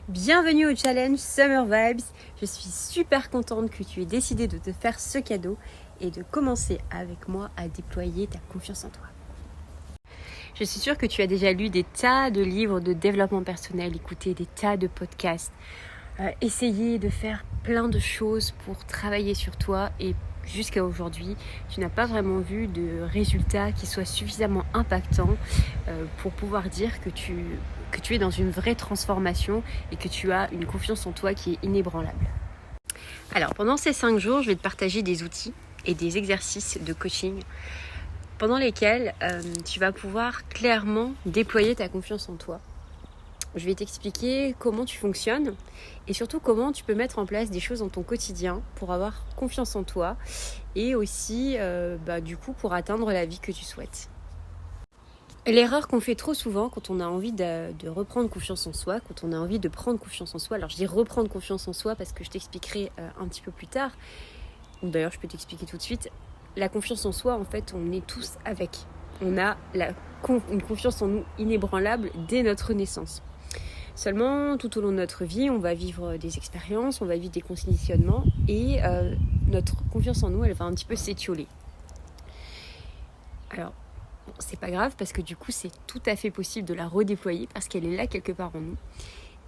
Bienvenue au challenge Summer Vibes. Je suis super contente que tu aies décidé de te faire ce cadeau et de commencer avec moi à déployer ta confiance en toi. Je suis sûre que tu as déjà lu des tas de livres de développement personnel, écouté des tas de podcasts, essayé de faire plein de choses pour travailler sur toi et jusqu'à aujourd'hui, tu n'as pas vraiment vu de résultats qui soient suffisamment impactants pour pouvoir dire que tu es dans une vraie transformation et que tu as une confiance en toi qui est inébranlable. Alors, pendant ces 5 jours, je vais te partager des outils et des exercices de coaching pendant lesquels tu vas pouvoir clairement déployer ta confiance en toi. Je vais t'expliquer comment tu fonctionnes et surtout comment tu peux mettre en place des choses dans ton quotidien pour avoir confiance en toi et aussi du coup pour atteindre la vie que tu souhaites. L'erreur qu'on fait trop souvent quand on a envie de reprendre confiance en soi, quand on a envie de prendre confiance en soi, alors je dis reprendre confiance en soi parce que je t'expliquerai un petit peu plus tard, ou d'ailleurs je peux t'expliquer tout de suite, la confiance en soi en fait on est tous avec. On a une confiance en nous inébranlable dès notre naissance. Seulement, tout au long de notre vie, on va vivre des expériences, on va vivre des conditionnements et notre confiance en nous, elle va un petit peu s'étioler. Alors, c'est pas grave parce que du coup, c'est tout à fait possible de la redéployer parce qu'elle est là quelque part en nous.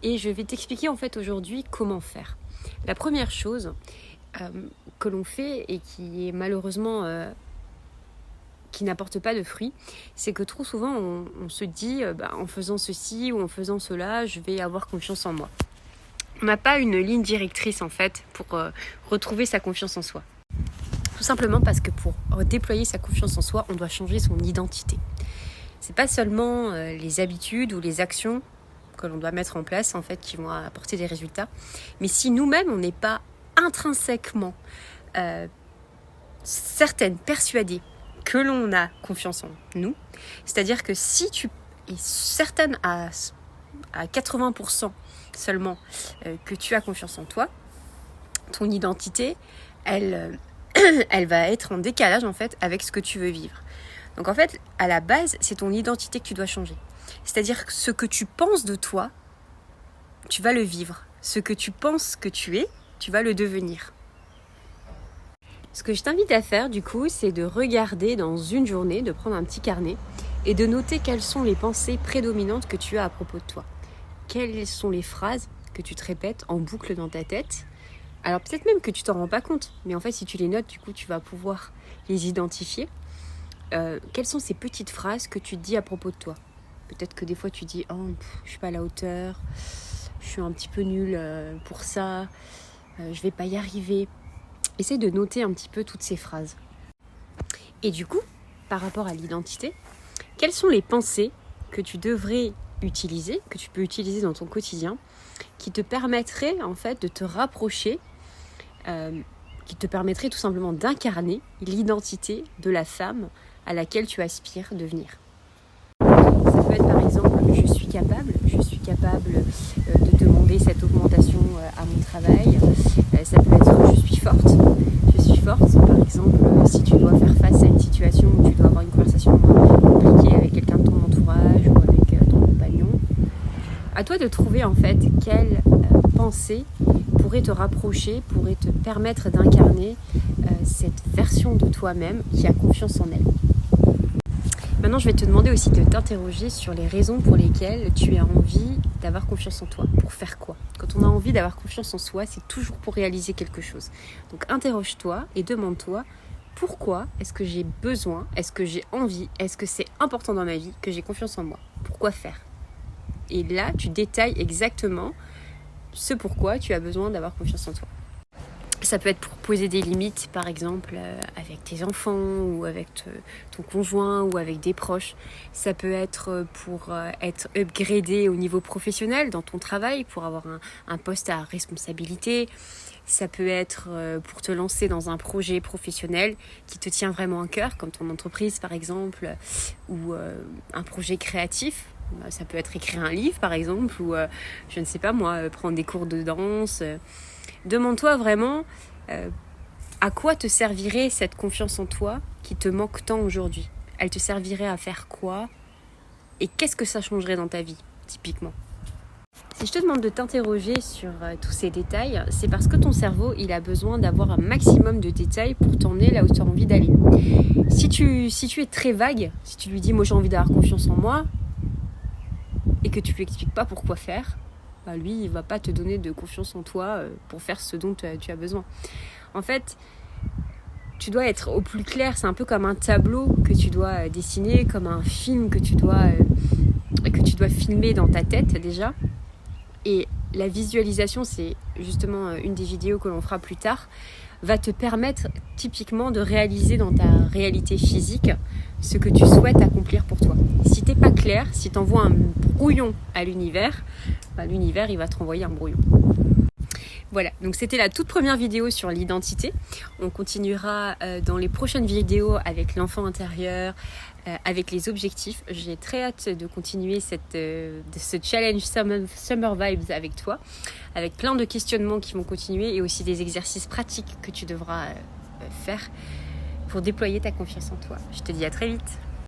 Et je vais t'expliquer en fait aujourd'hui comment faire. La première chose que l'on fait et qui est malheureusement... qui n'apporte pas de fruits, c'est que trop souvent on se dit en faisant ceci ou en faisant cela, je vais avoir confiance en moi. On n'a pas une ligne directrice en fait pour retrouver sa confiance en soi. Tout simplement parce que pour déployer sa confiance en soi, on doit changer son identité. C'est pas seulement les habitudes ou les actions que l'on doit mettre en place en fait qui vont apporter des résultats, mais si nous-mêmes on n'est pas intrinsèquement certaines, persuadées que l'on a confiance en nous, c'est-à-dire que si tu es certaine à 80% seulement que tu as confiance en toi, ton identité, elle va être en décalage en fait avec ce que tu veux vivre. Donc en fait, à la base, c'est ton identité que tu dois changer. C'est-à-dire que ce que tu penses de toi, tu vas le vivre. Ce que tu penses que tu es, tu vas le devenir. Ce que je t'invite à faire du coup, c'est de regarder dans une journée, de prendre un petit carnet et de noter quelles sont les pensées prédominantes que tu as à propos de toi. Quelles sont les phrases que tu te répètes en boucle dans ta tête. Alors peut-être même que tu t'en rends pas compte, mais en fait si tu les notes, du coup tu vas pouvoir les identifier. Quelles sont ces petites phrases que tu te dis à propos de toi? Peut-être que des fois tu dis « Oh, je suis pas à la hauteur, je suis un petit peu nulle pour ça, je vais pas y arriver ». Essaye de noter un petit peu toutes ces phrases. Et du coup, par rapport à l'identité, quelles sont les pensées que tu devrais utiliser, que tu peux utiliser dans ton quotidien, qui te permettraient en fait de te rapprocher, qui te permettraient tout simplement d'incarner l'identité de la femme à laquelle tu aspires devenir. Ça peut être par exemple je suis capable de demander cette augmentation à mon travail. Ça peut être je suis forte, par exemple si tu dois faire face à une situation où tu dois avoir une conversation compliquée avec quelqu'un de ton entourage ou avec ton compagnon. À toi de trouver en fait quelle pensée pourrait te rapprocher, pourrait te permettre d'incarner cette version de toi-même qui a confiance en elle. Maintenant, je vais te demander aussi de t'interroger sur les raisons pour lesquelles tu as envie d'avoir confiance en toi. Pour faire quoi? Quand on a envie d'avoir confiance en soi, c'est toujours pour réaliser quelque chose. Donc interroge-toi et demande-toi pourquoi est-ce que j'ai besoin, est-ce que j'ai envie, est-ce que c'est important dans ma vie que j'ai confiance en moi? Pourquoi faire? Et là, tu détailles exactement ce pourquoi tu as besoin d'avoir confiance en toi. Ça peut être pour poser des limites, par exemple, avec tes enfants ou avec ton conjoint ou avec des proches. Ça peut être pour être upgradé au niveau professionnel dans ton travail, pour avoir un poste à responsabilité. Ça peut être pour te lancer dans un projet professionnel qui te tient vraiment à cœur, comme ton entreprise, par exemple, ou un projet créatif. Ça peut être écrire un livre, par exemple, ou, je ne sais pas moi, prendre des cours de danse. Demande-toi vraiment à quoi te servirait cette confiance en toi qui te manque tant aujourd'hui. Elle te servirait à faire quoi? Et qu'est-ce que ça changerait dans ta vie, typiquement? Si je te demande de t'interroger sur tous ces détails, c'est parce que ton cerveau, il a besoin d'avoir un maximum de détails pour t'emmener là où tu as envie d'aller. Si tu es très vague, si tu lui dis « moi j'ai envie d'avoir confiance en moi », et que tu lui expliques pas pourquoi faire, bah lui, il va pas te donner de confiance en toi pour faire ce dont tu as besoin. En fait, tu dois être au plus clair, c'est un peu comme un tableau que tu dois dessiner, comme un film que tu dois filmer dans ta tête déjà. Et la visualisation, c'est justement une des vidéos que l'on fera plus tard, va te permettre typiquement de réaliser dans ta réalité physique ce que tu souhaites accomplir pour toi. Si t'es pas clair, si tu envoies un brouillon à l'univers, bah, l'univers il va te renvoyer un brouillon. Voilà, donc c'était la toute première vidéo sur l'identité. On continuera dans les prochaines vidéos avec l'enfant intérieur, avec les objectifs. J'ai très hâte de continuer ce challenge Summer Vibes avec toi, avec plein de questionnements qui vont continuer et aussi des exercices pratiques que tu devras faire pour déployer ta confiance en toi. Je te dis à très vite.